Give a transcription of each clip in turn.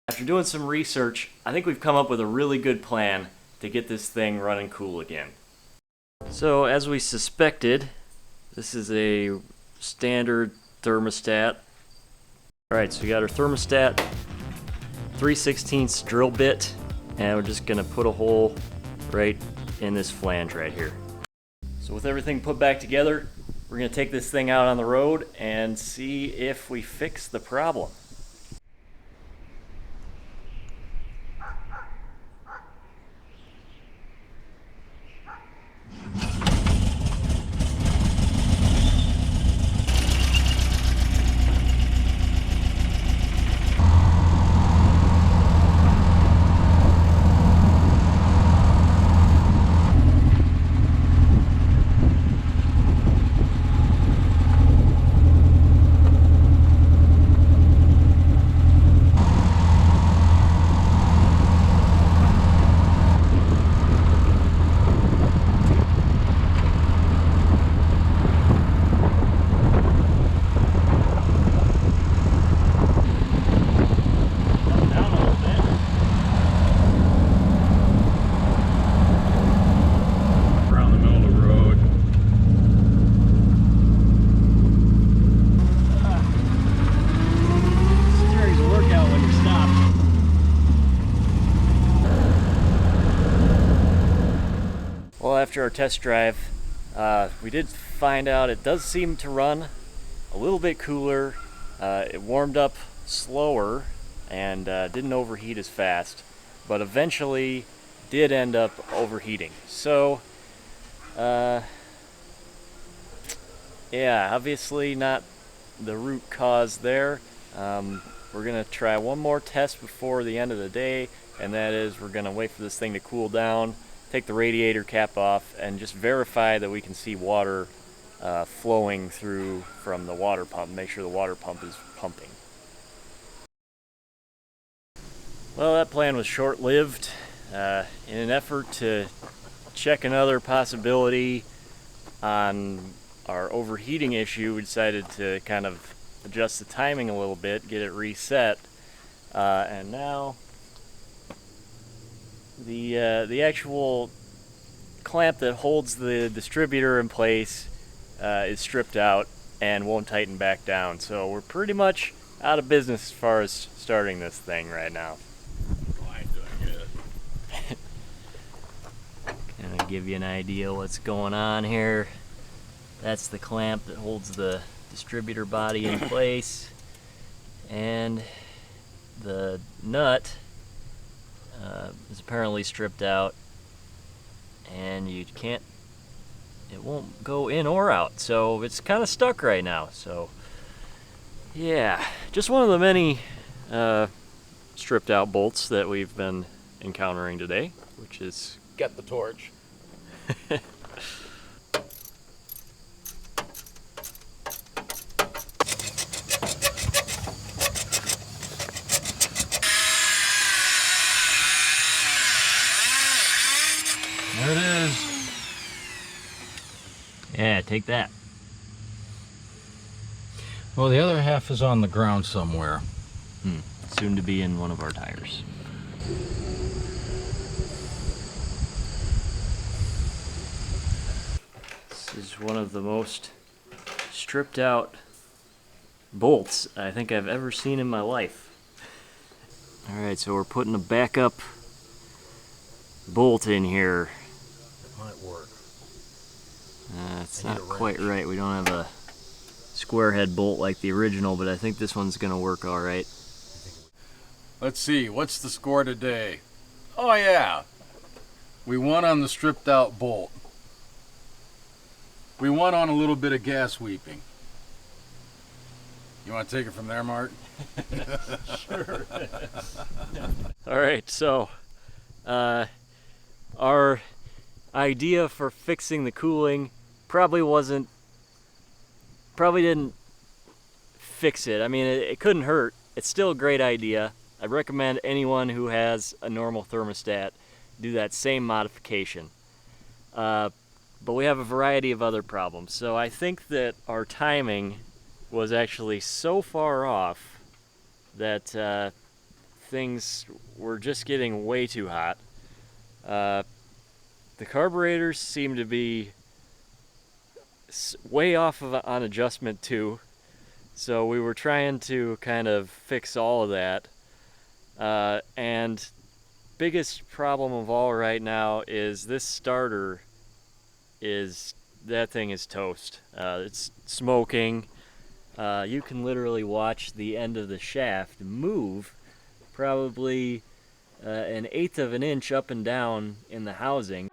After doing some research, I think we've come up with a really good plan to get this thing running cool again. So as we suspected, this is a standard thermostat. Alright, so we got our thermostat 3/16 drill bit, and we're just gonna put a hole right in this flange right here. So with everything put back together, we're gonna take this thing out on the road and see if we fix the problem. Well, after our test drive, we did find out it does seem to run a little bit cooler. It warmed up slower and didn't overheat as fast, but eventually did end up overheating. So, yeah, obviously not the root cause there. We're gonna try one more test before the end of the day, and that is we're gonna wait for this thing to cool down, take the radiator cap off, and just verify that we can see water flowing through from the water pump. Make sure the water pump is pumping. Well, that plan was short-lived. In an effort to check another possibility on our overheating issue, we decided to kind of adjust the timing a little bit, get it reset, and now the actual clamp that holds the distributor in place is stripped out and won't tighten back down. So we're pretty much out of business as far as starting this thing right now. Oh, I ain't doing good. Kind of give you an idea what's going on here. That's the clamp that holds the distributor body in place, and the nut is apparently stripped out, and it won't go in or out, so it's kind of stuck right now. So yeah, just one of the many stripped out bolts that we've been encountering today, which is Get the torch. There it is. Yeah, take that. Well, the other half is on the ground somewhere. Soon to be in one of our tires. This is one of the most stripped out bolts I think I've ever seen in my life. Alright, so we're putting a backup bolt in here. Might work. It's not quite right. We don't have a square head bolt like the original, but I think this one's gonna work alright. Let's see, what's the score today? Oh yeah, we won on the stripped out bolt. We won on a little bit of gas weeping. You want to take it from there, Mark? Sure. Alright, so our idea for fixing the cooling probably didn't fix it. I mean, it couldn't hurt. It's still a great idea. I recommend anyone who has a normal thermostat do that same modification. But we have a variety of other problems. So I think that our timing was actually so far off that things were just getting way too hot. The carburetors seem to be way off on adjustment too. So we were trying to kind of fix all of that. And biggest problem of all right now is this starter that thing is toast. It's smoking. You can literally watch the end of the shaft move probably 1/8 of an inch up and down in the housing.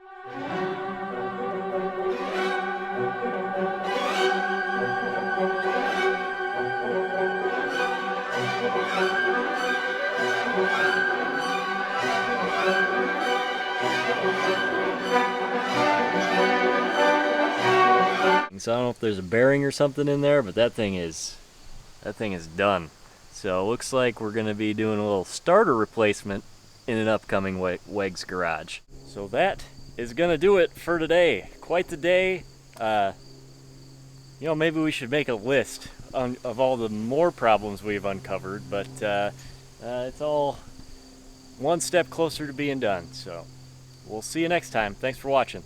So I don't know if there's a bearing or something in there, but that thing is done. So it looks like we're gonna be doing a little starter replacement in an upcoming Wegs Garage. So that is gonna do it for today. Quite the day. You know, maybe we should make a list of all the more problems we've uncovered, but it's all one step closer to being done. So we'll see you next time. Thanks for watching.